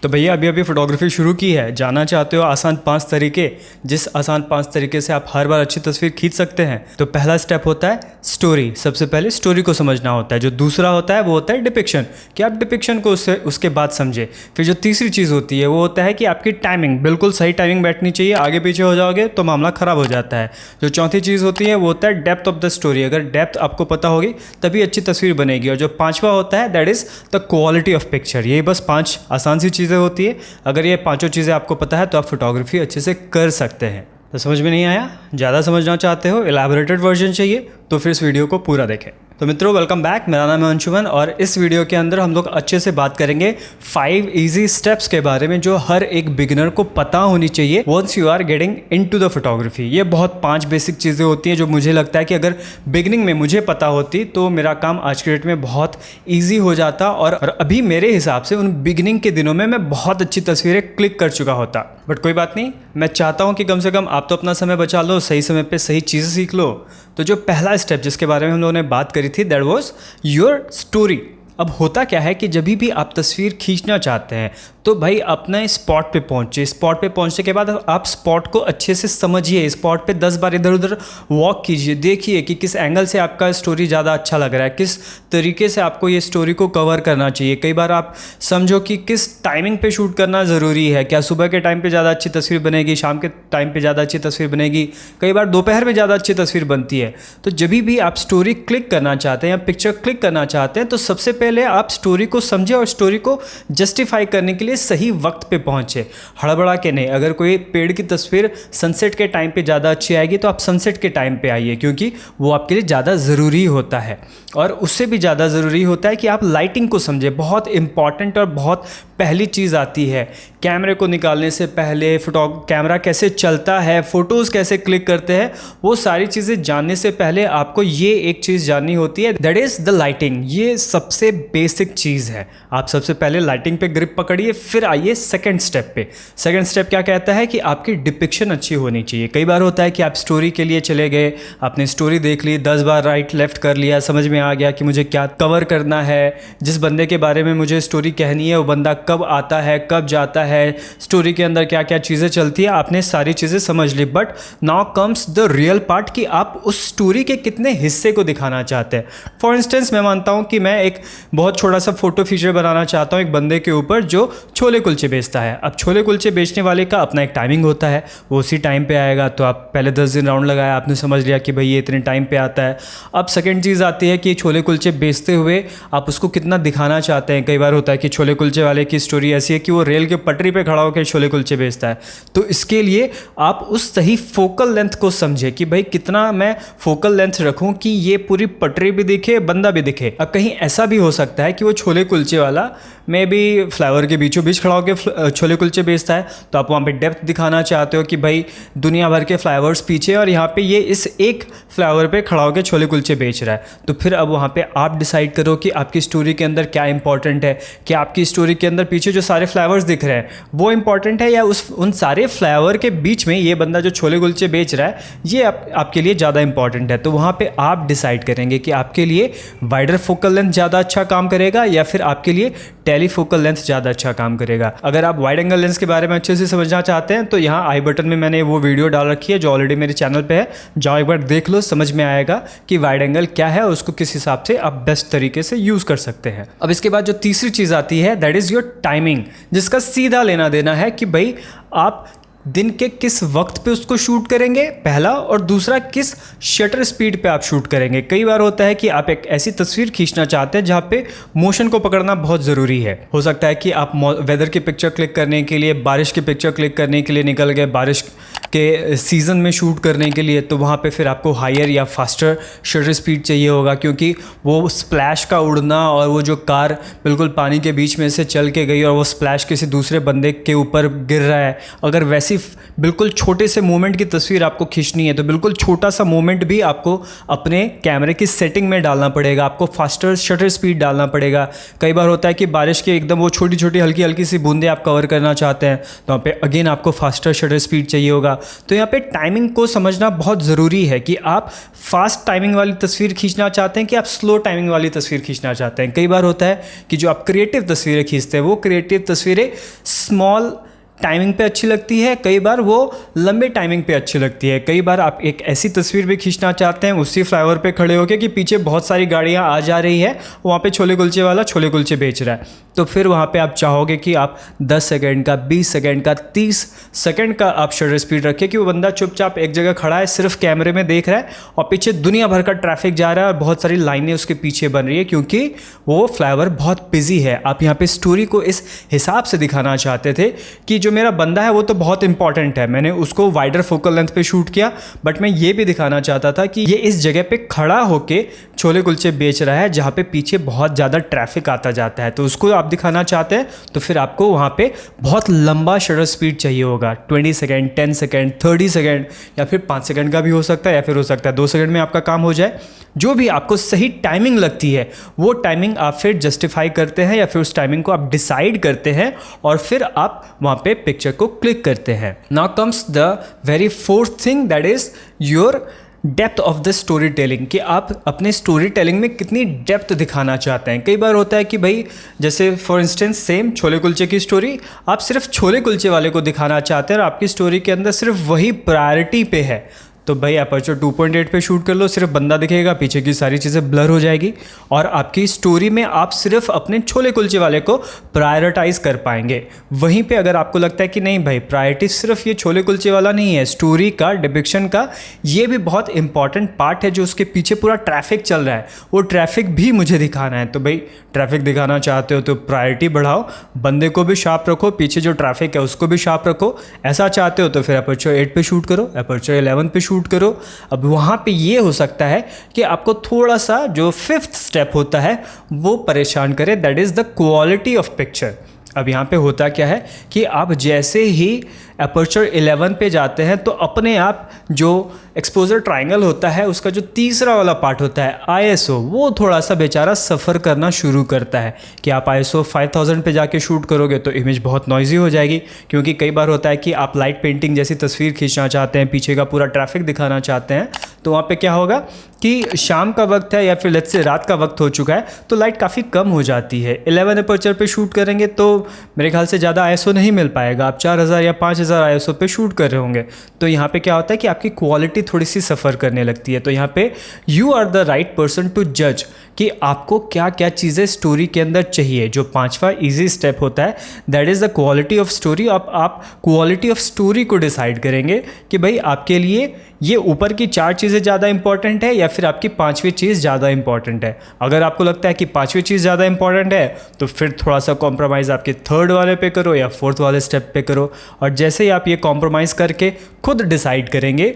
तो भैया अभी अभी फोटोग्राफी शुरू की है, जानना चाहते हो आसान 5 तरीके, जिस आसान 5 तरीके से आप हर बार अच्छी तस्वीर खींच सकते हैं। तो पहला स्टेप होता है स्टोरी। सबसे पहले स्टोरी को समझना होता है। जो दूसरा होता है वो होता है डिपिक्शन, कि आप डिपिक्शन को उसके बाद समझे। फिर जो तीसरी चीज़ होती है वो होता है कि आपकी टाइमिंग, बिल्कुल सही टाइमिंग बैठनी चाहिए, आगे पीछे हो जाओगे तो मामला ख़राब हो जाता है। जो चौथी चीज़ होती है वो होता है डेप्थ ऑफ द स्टोरी। अगर डेप्थ आपको पता होगी तभी अच्छी तस्वीर बनेगी। और जो पाँचवा होता है that is the quality of picture. ये बस 5 आसान सी चीज़ें होती है। अगर ये पांचों चीज़ें आपको पता है तो आप फोटोग्राफी अच्छे से कर सकते हैं। तो समझ में नहीं आया, ज़्यादा समझना चाहते हो, एलैबोरेटेड वर्जन चाहिए तो फिर इस वीडियो को पूरा देखें। तो मित्रों वेलकम बैक, मेरा नाम है अंशुमन और इस वीडियो के अंदर हम लोग अच्छे से बात करेंगे 5 इजी स्टेप्स के बारे में जो हर एक बिगिनर को पता होनी चाहिए once you are getting into the photography. ये बहुत 5 बेसिक चीज़ें होती हैं जो मुझे लगता है कि अगर बिगिनिंग में मुझे पता होती तो मेरा काम आज के डेट में बहुत ईजी हो जाता और अभी मेरे हिसाब से उन बिगिनिंग के दिनों में मैं बहुत अच्छी तस्वीरें क्लिक कर चुका होता। बट कोई बात नहीं, मैं चाहता हूँ कि कम से कम आप तो अपना समय बचा लो, सही समय पे सही चीज़ें सीख लो। तो जो पहला स्टेप जिसके बारे में हम लोगों ने बात करी थी दैट वाज योर स्टोरी। अब होता क्या है कि जब भी आप तस्वीर खींचना चाहते हैं तो भाई अपने स्पॉट पे पहुंचे। स्पॉट पे पहुंचने के बाद आप स्पॉट को अच्छे से समझिए। स्पॉट पे 10 बार इधर उधर वॉक कीजिए, देखिए कि किस एंगल से आपका स्टोरी ज़्यादा अच्छा लग रहा है, किस तरीके से आपको ये स्टोरी को कवर करना चाहिए। कई बार आप समझो कि किस टाइमिंग पे शूट करना ज़रूरी है। क्या सुबह के टाइम पे ज़्यादा अच्छी तस्वीर बनेगी, शाम के टाइम पे ज़्यादा अच्छी तस्वीर बनेगी, कई बार दोपहर में ज़्यादा अच्छी तस्वीर बनती है। तो जब भी आप स्टोरी क्लिक करना चाहते हैं या पिक्चर क्लिक करना चाहते हैं तो सबसे पहले आप स्टोरी को समझे और स्टोरी को जस्टिफाई करने के लिए सही वक्त पे पहुंचे, हड़बड़ा के नहीं। अगर कोई पेड़ की तस्वीर सनसेट के टाइम पे ज़्यादा अच्छी आएगी तो आप सनसेट के टाइम पे आइए, क्योंकि वो आपके लिए ज़्यादा ज़रूरी होता है। और उससे भी ज़्यादा ज़रूरी होता है कि आप लाइटिंग को समझे। बहुत इंपॉर्टेंट और बहुत पहली चीज़ आती है कैमरे को निकालने से पहले, कैमरा कैसे चलता है, फ़ोटोज़ कैसे क्लिक करते हैं, वो सारी चीज़ें जानने से पहले आपको ये एक चीज़ जाननी होती है दैट इज़ द लाइटिंग। ये सबसे बेसिक चीज़ है। आप सबसे पहले लाइटिंग पे ग्रिप पकड़िए, फिर आइए सेकंड स्टेप पे। सेकंड स्टेप क्या कहता है कि आपकी डिपिक्शन अच्छी होनी चाहिए। कई बार होता है कि आप स्टोरी के लिए चले गए, आपने स्टोरी देख ली, 10 बार राइट लेफ्ट कर लिया, समझ में आ गया कि मुझे क्या कवर करना है, जिस बंदे के बारे में मुझे स्टोरी कहनी है वो बंदा कब आता है, कब जाता है, स्टोरी के अंदर क्या क्या चीज़ें चलती है, आपने सारी चीज़ें समझ ली। But now comes the real part कि आप उस स्टोरी के कितने हिस्से को दिखाना चाहते हैं। फॉर इंस्टेंस मैं मानता हूँ कि मैं एक बहुत छोटा सा फोटो फीचर बनाना चाहता हूँ एक बंदे के ऊपर जो छोले कुलचे बेचता है। अब छोले कुलचे बेचने वाले का अपना एक टाइमिंग होता है, वो उसी टाइम पे आएगा। तो आप पहले 10 दिन राउंड लगाया, आपने समझ लिया कि भाई ये इतने टाइम पे आता है। अब सेकंड चीज़ आती है कि छोले कुलचे बेचते हुए आप उसको कितना दिखाना चाहते हैं। कई बार होता है कि छोले कुलचे वाले की स्टोरी ऐसी है कि वो रेल के पटरी पे खड़ा होकर छोले कुलचे बेचता है। तो इसके लिए आप उस सही फोकल लेंथ को समझे कि भाई कितना मैं फोकल लेंथ रखूं कि ये पूरी पटरी भी दिखे, बंदा भी दिखे। अब कहीं ऐसा भी हो सकता है कि वो छोले कुलचे वाला मे बी फ्लावर के बीचों बीच खड़ा होकर छोले कुलचे बेचता है, तो आप वहाँ पे डेप्थ दिखाना चाहते हो कि भाई दुनिया भर के फ्लावर्स पीछे और यहाँ पे ये इस एक फ्लावर पे खड़ा होकर छोले कुलचे बेच रहा है। तो फिर अब वहाँ पे आप डिसाइड करो कि आपकी स्टोरी के अंदर क्या इंपॉर्टेंट है। कि आपकी स्टोरी के अंदर पीछे जो सारे फ्लावर्स दिख रहे हैं वो इंपॉर्टेंट है, या उन सारे फ्लावर के बीच में ये बंदा जो छोले कुलचे बेच रहा है ये आपके लिए ज़्यादा इंपॉर्टेंट है। तो वहाँ पर आप डिसाइड करेंगे कि आपके लिए वाइडर फोकल लेंथ ज़्यादा अच्छा काम करेगा या फिर आपके लिए टेलीफोकल लेंथ ज़्यादा अच्छा काम करेगा। अगर आप वाइड एंगल लेंस के बारे में अच्छे से समझना चाहते हैं तो यहाँ आई बटन में मैंने वो वीडियो डाल रखी है जो ऑलरेडी मेरे चैनल पे है, जाओ एक बार देख लो, समझ में आएगा कि वाइड एंगल क्या है और उसको किस हिसाब से आप बेस्ट तरीके से यूज़ कर सकते हैं। अब इसके बाद जो तीसरी चीज़ आती है दैट इज़ योर टाइमिंग, जिसका सीधा लेना देना है कि भाई आप दिन के किस वक्त पे उसको शूट करेंगे पहला, और दूसरा किस शटर स्पीड पे आप शूट करेंगे। कई बार होता है कि आप एक ऐसी तस्वीर खींचना चाहते हैं जहाँ पे मोशन को पकड़ना बहुत ज़रूरी है। हो सकता है कि आप वेदर की पिक्चर क्लिक करने के लिए, बारिश की पिक्चर क्लिक करने के लिए निकल गए, बारिश के सीज़न में शूट करने के लिए, तो वहाँ पे फिर आपको हायर या फास्टर शटर स्पीड चाहिए होगा, क्योंकि वो स्प्लैश का उड़ना और वो जो कार बिल्कुल पानी के बीच में से चल के गई और वो स्प्लैश किसी दूसरे बंदे के ऊपर गिर रहा है, अगर वैसी बिल्कुल छोटे से मोमेंट की तस्वीर आपको खींचनी है तो बिल्कुल छोटा सा मोमेंट भी आपको अपने कैमरे की सेटिंग में डालना पड़ेगा, आपको फास्टर शटर स्पीड डालना पड़ेगा। कई बार होता है कि बारिश के एकदम वो छोटी छोटी हल्की हल्की सी बूंदें आप कवर करना चाहते हैं तो वहाँ पे अगेन आपको फास्टर शटर स्पीड चाहिए होगा। तो यहाँ पे टाइमिंग को समझना बहुत ज़रूरी है कि आप फास्ट टाइमिंग वाली तस्वीर खींचना चाहते हैं कि आप स्लो टाइमिंग वाली तस्वीर खींचना चाहते हैं। कई बार होता है कि जो आप क्रिएटिव तस्वीरें खींचते हैं वो क्रिएटिव तस्वीरें स्मॉल टाइमिंग पे अच्छी लगती है, कई बार वो लंबे टाइमिंग पे अच्छी लगती है। कई बार आप एक ऐसी तस्वीर भी खींचना चाहते हैं उसी फ्लाईओवर पे खड़े होकर कि पीछे बहुत सारी गाड़ियां आ जा रही है, वहाँ पे छोले कुलचे वाला छोले कुलचे बेच रहा है, तो फिर वहाँ पे आप चाहोगे कि आप 10 सेकंड का, 20 सेकंड का, 30 सेकंड का आप शटर स्पीड रखें कि वो बंदा चुपचाप एक जगह खड़ा है, सिर्फ कैमरे में देख रहा है और पीछे दुनिया भर का ट्रैफिक जा रहा है और बहुत सारी लाइनें उसके पीछे बन रही है क्योंकि वो फ्लाईओवर बहुत बिजी है। आप यहाँ पे स्टोरी को इस हिसाब से दिखाना चाहते थे कि जो मेरा बंदा है वो तो बहुत इंपॉर्टेंट है, मैंने उसको वाइडर फोकल लेंथ पे शूट किया, बट मैं ये भी दिखाना चाहता था कि ये इस जगह पे खड़ा होके छोले कुलचे बेच रहा है जहाँ पे पीछे बहुत ज़्यादा ट्रैफिक आता जाता है। तो उसको आप दिखाना चाहते हैं तो फिर आपको वहाँ पे बहुत लंबा शटर स्पीड चाहिए होगा, 20 सेकेंड, 10 सेकेंड, 30 सेकेंड या फिर 5 सेकेंड का भी हो सकता है, या फिर हो सकता है 2 सेकेंड में आपका काम हो जाए। जो भी आपको सही टाइमिंग लगती है वो टाइमिंग आप फिर जस्टिफाई करते हैं या फिर उस टाइमिंग को आप डिसाइड करते हैं और फिर आप वहाँ पे पिक्चर को क्लिक करते हैं। Now comes the very fourth thing, that is your depth of the story telling, कि आप अपने स्टोरी टेलिंग में कितनी डेप्थ दिखाना चाहते हैं। कई बार होता है कि भाई जैसे for instance same chole kulche की स्टोरी, आप सिर्फ छोले कुलचे वाले को दिखाना चाहते हैं और आपकी स्टोरी के अंदर सिर्फ वही प्रायोरिटी पे है, तो भाई अपर्चर 2.8 पे शूट कर लो, सिर्फ बंदा दिखेगा, पीछे की सारी चीज़ें ब्लर हो जाएगी और आपकी स्टोरी में आप सिर्फ अपने छोले कुलचे वाले को प्रायोरिटाइज कर पाएंगे। वहीं पे अगर आपको लगता है कि नहीं भाई प्रायोरिटी सिर्फ ये छोले कुलचे वाला नहीं है, स्टोरी का, डिपिक्शन का ये भी बहुत इंपॉर्टेंट पार्ट है, जो उसके पीछे पूरा ट्रैफिक चल रहा है वो ट्रैफिक भी मुझे दिखाना है, तो भाई ट्रैफिक दिखाना चाहते हो तो प्रायोरिटी बढ़ाओ, बंदे को भी शार्प रखो, पीछे जो ट्रैफिक है उसको भी शार्प रखो। ऐसा चाहते हो तो फिर अपर्चर 8 पे शूट करो, अपर्चर 11 पे शूट करो। अब वहाँ पे ये हो सकता है कि आपको थोड़ा सा जो 5th स्टेप होता है वो परेशान करे, that is the quality of picture. अब यहाँ पे होता क्या है कि आप जैसे ही अपर्चर 11 पे जाते हैं तो अपने आप जो एक्सपोजर ट्रायंगल होता है उसका जो तीसरा वाला पार्ट होता है ISO, वो थोड़ा सा बेचारा सफ़र करना शुरू करता है कि आप ISO 5000 पे जाके शूट करोगे तो इमेज बहुत नॉइजी हो जाएगी, क्योंकि कई बार होता है कि आप लाइट पेंटिंग जैसी तस्वीर खींचना चाहते हैं, पीछे का पूरा ट्रैफिक दिखाना चाहते हैं, तो वहाँ पे क्या होगा कि शाम का वक्त है या फिर लेट्स से रात का वक्त हो चुका है तो लाइट काफ़ी कम हो जाती है। 11 अपर्चर पे शूट करेंगे तो मेरे ख्याल से ज़्यादा ISO नहीं मिल पाएगा, आप 4000 या 5000 ISO पे शूट कर रहे होंगे, तो यहाँ पे क्या होता है कि आपकी क्वालिटी थोड़ी सी सफ़र करने लगती है। तो यहाँ पे you are the right person to जज कि आपको क्या क्या चीज़ें स्टोरी के अंदर चाहिए। जो 5वां ईजी स्टेप होता है that is the quality of story. अब आप क्वालिटी ऑफ स्टोरी को डिसाइड करेंगे कि भाई आपके लिए ये ऊपर की 4 चीज़ें ज़्यादा इंपॉर्टेंट है या फिर आपकी 5वीं चीज़ ज़्यादा इंपॉर्टेंट है। अगर आपको लगता है कि 5वीं चीज़ ज़्यादा इंपॉर्टेंट है तो फिर थोड़ा सा कॉम्प्रोमाइज़ आपके 3rd वाले पे करो या 4th वाले स्टेप पे करो, और जैसे ही आप ये कॉम्प्रोमाइज़ करके खुद डिसाइड करेंगे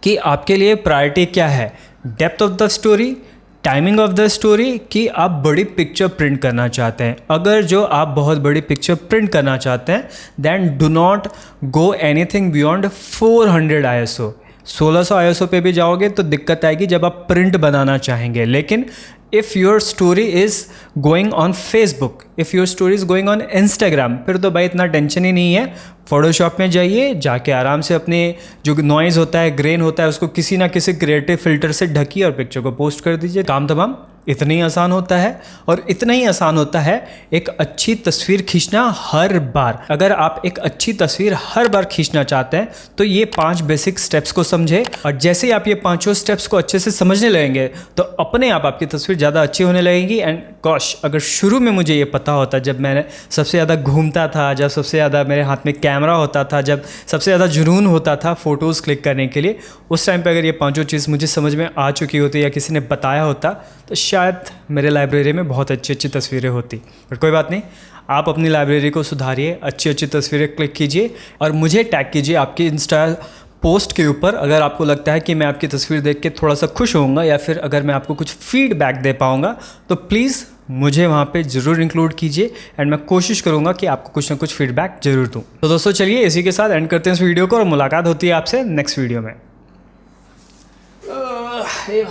कि आपके लिए प्रायोरिटी क्या है, depth of the story, timing of the story, कि आप बड़ी पिक्चर प्रिंट करना चाहते हैं। अगर जो आप बहुत बड़ी पिक्चर प्रिंट करना चाहते हैं then do not go anything beyond 400 ISO। 1600 ISO पे भी जाओगे तो दिक्कत आएगी जब आप प्रिंट बनाना चाहेंगे। लेकिन if your story is going on Facebook, if your story is going on Instagram, फिर तो भाई इतना टेंशन ही नहीं है। फोटोशॉप में जाइए, जाके आराम से अपने जो नॉइज़ होता है, ग्रेन होता है, उसको किसी ना किसी क्रिएटिव फिल्टर से ढकिए और पिक्चर को पोस्ट कर दीजिए, काम तमाम। इतना ही आसान होता है। और इतना ही आसान होता है एक अच्छी तस्वीर खींचना हर बार। अगर आप एक अच्छी तस्वीर हर बार खींचना चाहते हैं तो ये 5 बेसिक स्टेप्स को समझे, और जैसे ही आप ये 5 स्टेप्स को अच्छे से समझने लगेंगे तो अपने आप आपकी तस्वीर ज़्यादा अच्छी होने लगेगी। एंड गॉश, अगर शुरू में मुझे ये पता होता, जब मैंने सबसे ज़्यादा घूमता था, जब सबसे ज़्यादा मेरे हाथ में कैमरा होता था, जब सबसे ज़्यादा जुनून होता था फ़ोटोज़ क्लिक करने के लिए, उस टाइम पे अगर ये 5 चीज़ मुझे समझ में आ चुकी होती या किसी ने बताया होता तो शायद मेरे लाइब्रेरी में बहुत अच्छी अच्छी तस्वीरें होती। पर कोई बात नहीं, आप अपनी लाइब्रेरी को सुधारिए, अच्छी अच्छी तस्वीरें क्लिक कीजिए और मुझे टैग कीजिए आपकी इंस्टा पोस्ट के ऊपर। अगर आपको लगता है कि मैं आपकी तस्वीर देख के थोड़ा सा खुश होऊंगा या फिर अगर मैं आपको कुछ फीडबैक दे पाऊंगा तो प्लीज़ मुझे वहाँ पे ज़रूर इंक्लूड कीजिए एंड मैं कोशिश करूँगा कि आपको कुछ ना कुछ फीडबैक ज़रूर दूँ। तो दोस्तों चलिए इसी के साथ एंड करते हैं इस वीडियो को और मुलाकात होती है आपसे नेक्स्ट वीडियो में। भाई